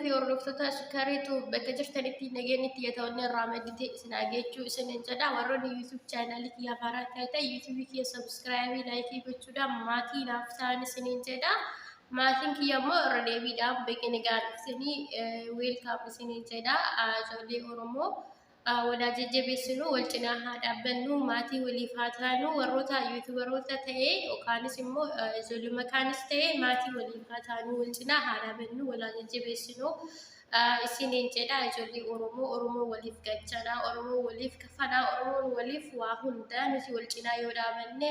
في أوروبا سكريتو بكجرتني نجيني تيتوني الرامدتي سناجيتشو سننجدا وروني يوتيوب channel يا فاراتاتا يوتيوب كي سبسكرايب لايكي بتشودا ماتي نافسان سننجدا maatiin kiyyaammoo irra deebiidhaan beekni gaariiksanii weelkaam isiniin jedha ijoollee Oromoo walaa jajjabeessinu wal cinaa haa dhaabbannu maatii waliif haa taanu warroota yuutubaroota ta'ee yookaanis immoo ijoollee makaanis ta'ee maatii waliif haa taanu wal cinaa haa dhaabbannu walaa jajjabeessinu isiniin jedha ijoollee Oromoo waliif gachanaa Oromoo waliif kafanaa Oromoo waliif waa hunda nuti wal cinaa yoo dhaabanne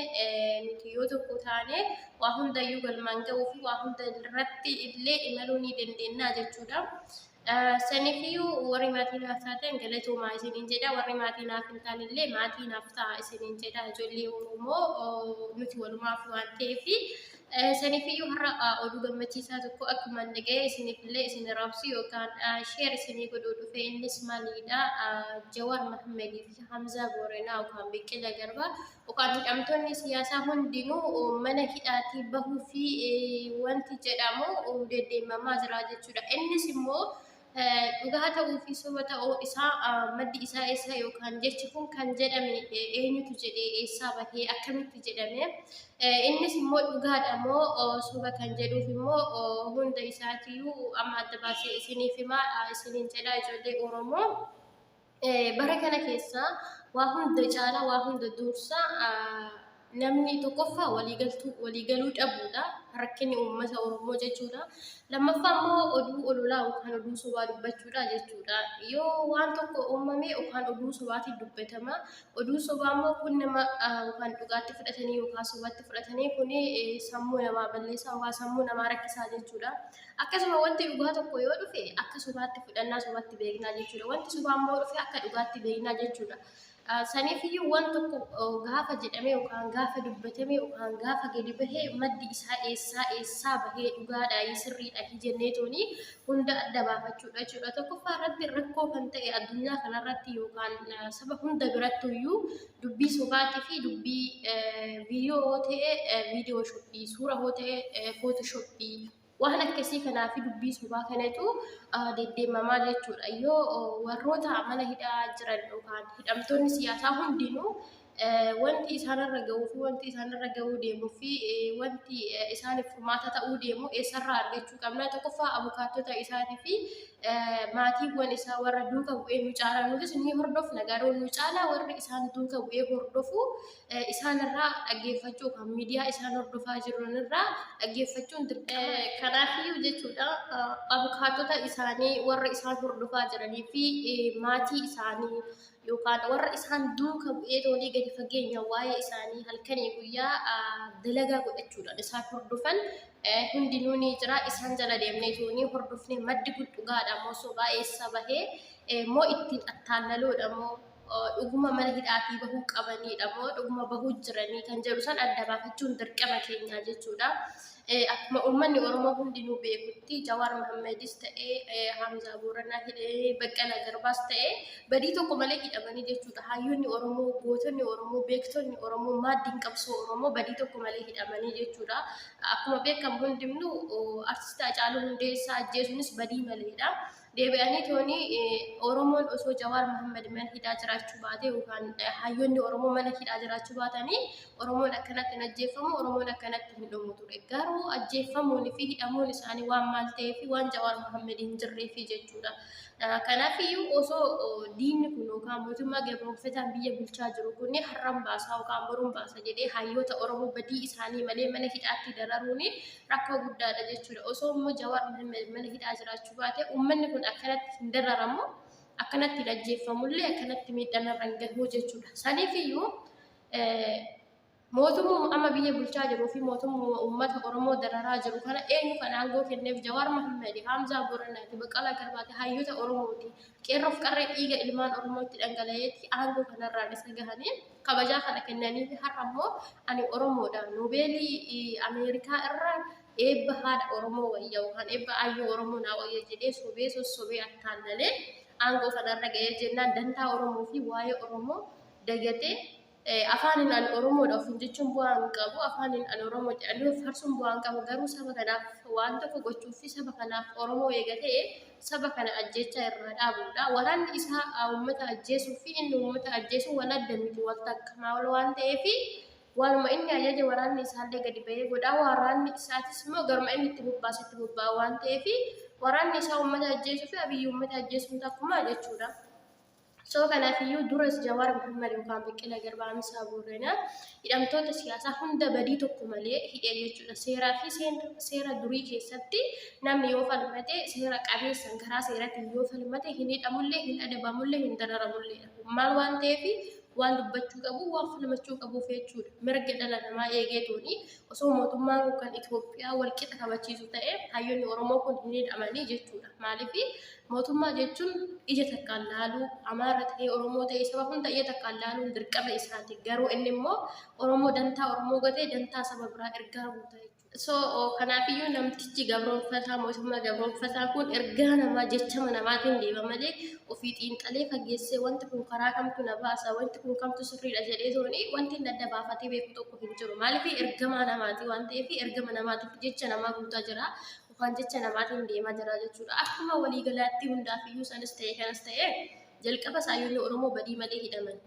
nuti yoo tokko taane waa hundayyuu galmaan ga'uu fi waa hunda irratti illee imaluu ni dandeenya jechuudha. Saniifiyuu warri maatii naaf taatan galatoomaa isiniin jedha warri maatii naaf hin taanillee maatii naaf ta'a isiniin jedha ijoollee Oromoo nuti walumaaf waan ta'eef saniifiyuu har'a oduu gammachiisaa tokko akkuma dhaga'e isiniifillee isin raabsu yookaan sheer isinii godhuu dhufe innis maalidha Jawaar Mahmedii fi Hamzaa Booranaa yookaan Biqilaa Garbaa yookaan hidhamtoonni siyaasaa hundinuu mana hidhaatii bahuu fi wanti jedhamu deddeemamaa jira jechuudha. Innis immoo dhugaa ta'uu fi soba ta'uu isaa maddi isaa eessa yookaan jechi kun kan jedhame eenyutu jedhee eessaa bahee akkamitti jedhame innis immoo dhugaadha moo soba kan jedhuuf immoo hunda isaatiyyuu amma adda baasee isiniif himaa isiniin jedha ijoollee Oromoo bara kana keessa waa hunda caala waa hunda dursa namni tokkoffaa waliigaluu dhabuudha rakkinni uummata Oromoo jechuudha. Lammaffaa immoo oduu ololaa yookaan oduu sobaa dubbachuudha jechuudha. Yoo waan tokko uumame yookaan oduu sobaatiin dubbatama. Oduu sobaa immoo kun nama yookaan dhugaatti fudhatanii yookaan sobaatti fudhatanii kun sammuu namaa balleessaa yookaan sammuu namaa rakkisaa jechuudha. Akkasuma wanti dhugaa tokko yoo dhufe akka sobaatti fudhannaa sobaatti beeknaa jechuudha. Wanti sobaa immoo dhufe akka dhugaatti beeknaa jechuudha. Saniifiyyu waan tokko gaafa jedhame yookaan gaafa dubbatame yookaan gaafa gadi bahee maddi isaa eessaa bahee dhugaadhaa sirriidha jenneetoni hunda adda baafachuudha jechuudha. Tokkoffaa irratti rakkoo kan ta'e addunyaa kanarratti yookaan saba hunda birattuyyuu dubbii sobaatii fi dubbii viidiyoo ta'e viidiyoo shoppii suura hoo ta'e footoshoppii waan akkasii kanaaf dubbii sobaa kanatu deddeemamaa jechuudha. Yoo warroota mana hidhaa jiran yookaan hidhamtoonni siyaasaa hundinuu wanti isaanirra ga'uu fi wanti isaanirra ga'uu deemuu fi wanti isaaniif furmaata ta'uu deemu eessarraa argachuu qabna. Tokkoffaa abukaattota isaatii fi maatiiwwan isaa warra duuka bu'ee nu caalaa nutis ni hordofna garuu nu caalaa warri isaan duuka bu'ee hordofu isaanirraa dhaggeeffachuu kan miidiyaa isaan hordofaa jiranirraa dhaggeeffachuun dirqama. Kanaafiyyuu jechuudha abukaattota isaanii warra isaan hordofaa jiranii fi maatii isaanii yookaan warra isaan duuka bu'ee toonii gadi fageenya waa'ee isaanii halkanii guyyaa dalagaa godhachuudhaan isaan hordofan hundinuu ni jira. Isaan jala deemnee toonii hordofnee maddi kun dhugaadha moo sobaa eessa bahee moo ittiin attaallaluudha moo dhuguma mana hidhaatii bahuu qabanidha moo dhuguma bahuu jiranii kan jedhu san adda baafachuun dirqama keenyaa jechuudha. Akkuma uummanni Oromoo hundinuu beekutti Jawaar Mahmedis ta'ee Hamzaa Booranaa hidhee Baqqalaa Garbaas ta'ee badii tokko malee hidhamanii jechuudha. Hayyoonni Oromoo, gootonni Oromoo, beektonni Oromoo, maaddiin qabsoo Oromoo badii tokko malee hidhamanii jechuudha. Akkuma beekamu hundinuu artistii Hacaaluu Hundeessaa ajjeesuunis badii maleedha. Deebi'anii toonii Oromoon osoo Jawaar Mahmed mana hidhaa jiraachuu baate yookaan hayyoonni Oromoo mana hidhaa jiraachuu baatanii Oromoon akkanatti hin ajjeefamu Oromoon akkanatti hin dhumu ture. Garuu ajjeefamuun fi hidhamuun isaanii waan maal ta'eef waan Jawaar Mahmed hin jirreef jechuudha. Kanaafiyyuu osoo diinni kun yookaan mootummaa gabroonfataan biyya bulchaa jiru kun har'an baasaa yookaan boruun baasa jedhee hayyoota Oromoo badii isaanii malee mana hidhaatti dararuun rakkoo guddaadha jechuudha. Osoo immoo Jawaar Mahmed mana hidhaa jiraachuu baate uummanni kun akkanatti hin dararamu akkanatti hin ajjeefamullee akkanatti miidhaan irra hin gahu jechuudha. Saniifiyyuu mootummaa amma biyya bulchaa jiruu fi mootummaa uummata Oromoo dararaa jiru kana eenyu kan aangoo kenneef Jawaar Mahmedi, Hamzaa Booranaa fi Baqqalaa Garbaa hayyoota Oromooti. Qeerroof qarree dhiiga ilmaan Oromootti dhangala'eetti aangoo kanarraan isa gahanii kabajaa kana kennanii fi har'a immoo ani Oromoodha. Noobeelii Ameerikaa irraa eebba haadha Oromoo wayya yookaan eebba ayyoo Oromoo naa wayya jedhee sobee sossobee attaallalee aangoo kanarra ga'ee jennaan dantaa Oromoo fi waa'ee Oromoo dagatee afaanin an Oromoodhaaf jechuun bu'aan qabu afaanin an Oromoo jedhanii farsuun bu'aan qabu garuu saba kanaaf waan tokko gochuuf fi saba kanaaf Oromoo eegatee saba kana ajjechaa irra dhaabuudha. Waraanni isaa uummata ajjeesuu fi inni uummata ajjeesuu wal adda miti wal takkamaa waan ta'eef waanuma inni ajaja waraanni isaallee gadi ba'ee godhaa waraanni isaatis immoo garuma inni itti bobbaasetti bobbaa waan ta'eef waraanni isaa uummata ajjeesuu fi abiyyi uummata ajjeesuun takkuma jechuudha. So kanaafuu duras Jawaar Muhammad yookaan Biqilaa Garbaa Amsaa Boorana hidhamtoota siyaasaa hunda badii tokko malee hidhee jechuudha. Seeraa fi seera durii keessatti namni yoo falmate seera qabeessan karaa seeraatiin yoo falmate hin hidhamullee hin adabamullee hin dararamullee. Maal waan ta'eef waan dubbachuu qabu waan falmachuu qabuuf jechuudha. Mirga dhala namaa eegeetuuni osoo mootummaan kan Itoophiyaa wal qixa kabachiisu ta'e hayyoonni Oromoo kun hin hidhamanii jechuudha. Maaliif mootummaa jechuun ija takkaan laaluu Amaara ta'ee Oromoo ta'ee saba hunda ija takkaan laaluun dirqama isaati. Garuu inni immoo Oromoo dantaa Oromoo gatee dantaa saba biraa ergaa guutaa jechuudha. So kanaafuu namtichi gabroonfataa mootummaa gabroonfataa kun ergaa namaa jecha namaatiin deema malee ofii xiinxalee fageessee wanti kun karaa kamtu na baasa wanti kun kamtu sirriidha jedhee tooni wanti adda baafatee beeku tokko hin jiru. Maaliif ergama namaati waan ta'eef ergama namaatiif jecha namaa guutaa jira. Waan jecha namaatiin deemaa jira jechuudha. Akkuma waliigalaatti hundaafiyyuu sanis ta'e kanas ta'e jalqaba saayyoonni Oromoo badii malee hidhaman.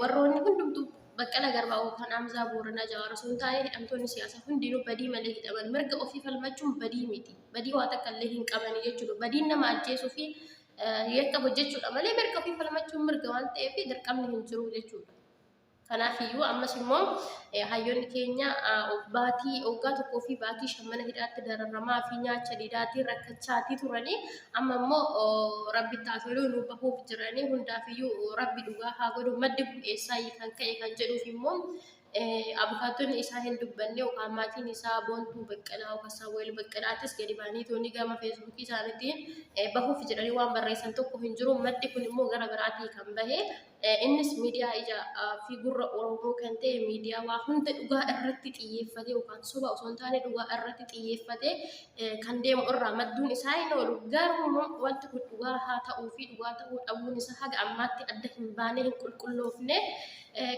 Warroonni hundumtuu Baqqalaa Garbaa yookaan Amsaa Booranaa Jawaar osoo hin taane hidhamtoonni siyaasaa hundinuu badii malee hidhaman. Mirga ofii falmachuun badii miti. Badii waa takka illee hin qabani jechuudha. Badiin nama ajjeesuu fi yakka hojjechuudha malee mirga ofii falmachuun mirga waan ta'eef dirqamni hin jiru jechuudha. Kanaafuu ammas immoo hayyoonni keenya baatii waggaa tokkoo fi baatii shammana hidhaatti dararamaa fi nyaacha didaatii rakkachaatii turanii amma immoo rabbi taatoluu nu bahuuf jiranii hundaafiyyuu rabbi dhugaa haa godhu maddi bu'eessaa kan ka'e kan jedhuuf immoo abukaatonni isaa hin dubbanne yookaan maatiin isaa Boontuu Baqqalaa yookaan Saawwel Baqqalaatis gadi baanii tooni gama feesbuukii isaaniitiin bahuuf jedhanii waan barreessan tokko hin jiru. Maddi kun immoo gara biraatii kan bahe innis miidiyaa ija fi gurra Oromoo kan ta'e miidiyaa waa hunda dhugaa irratti xiyyeeffate yookaan soba osoo hin taane dhugaa irratti xiyyeeffate kan deemu irraa madduun isaa hin oolu. Garuu wanti kun dhugaa haa ta'uu fi dhugaa ta'uu dhabuun isaa haga ammaatti adda hin baane hin qulqulloofne.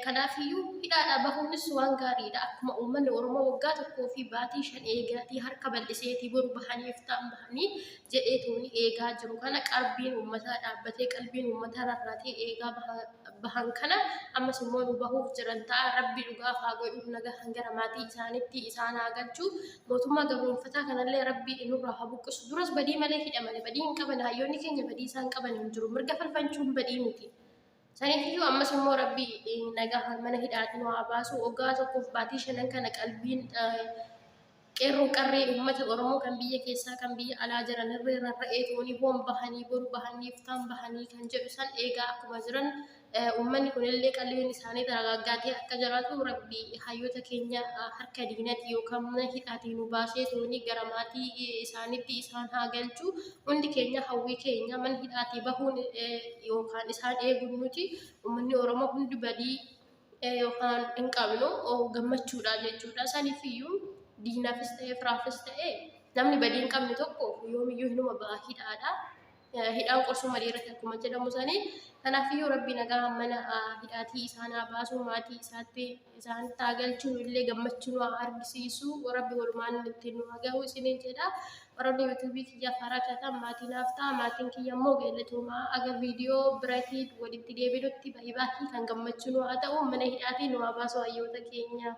Kanaafuu hidhaadhaa bahuunis waan gaariidha. Akkuma uummanni Oromoo waggaa tokkoo fi baatii 5 eegaatii harka bal'iseetii boru bahanii iftaan bahanii jedheetuuni eegaa jiru. Kana qalbiin uummataa dhaabbatee qalbiin uummataa rarraatee eegaa bahan kana ammas immoo nu bahuuf jiran ta'a. Rabbi dhugaa haa godhu nagaan gara maatii isaaniitti isaan haa galchu. Mootummaa gabroonfataa kanallee Rabbi nurraa haa buqqisu. Duras badii malee hidhamani badii hin qaban hayyoonni keenya badii isaan qaban hin jiru. Mirga falfachuun badii miti. Saniifuu ammas immoo Rabbi nagaan mana hidhaatiin waa baasu waggaa tokkoof baatii 5 kana qalbiin qeerroo qarree uummata Oromoo kan biyya keessaa kan biyya alaa jiran irree rarra'ee tooni hoon bahanii boru bahanii iftaan bahanii kan jedhu san eegaa akkuma jiran uummanni kunillee qalbiin isaanii dagaaggaatee akka jiraatu Rabbi hayyoota keenya harka diinatti yookaan mana hidhaatiin nu baasee tooni gara maatii isaaniitti isaan haa galchu. Hundi keenya hawwii keenya mana hidhaatii bahuun yookaan isaan eeguun nuti uummanni Oromoo hundi badii yookaan hin qabnu gammachuudha jechuudha. Saniifuu diinaafis ta'e firaafis ta'e namni badii hin qabne tokko yoomiyyuu hinuma baha hidhaadha. Hidhaan qorsuma dheerate akkuma jedhamu sanii. Kanaafuu Rabbi nagaa mana hidhaatii isaan haa baasu maatii isaatti isaan taagalchuun illee gammachuu nu argisiisu Rabbi walumaan ittiin nu hagahu isiniin jedha. Warroonni yuutuubii kiyya afaaraa chaatan maatiin haftaa maatiin kiyya immoo geellatuumaa aga viidiyoo biraatii walitti deebinutti baay'ee kan gammachuu nu haa ta'u mana hidhaatii nu haa baasu hayyoota keenya.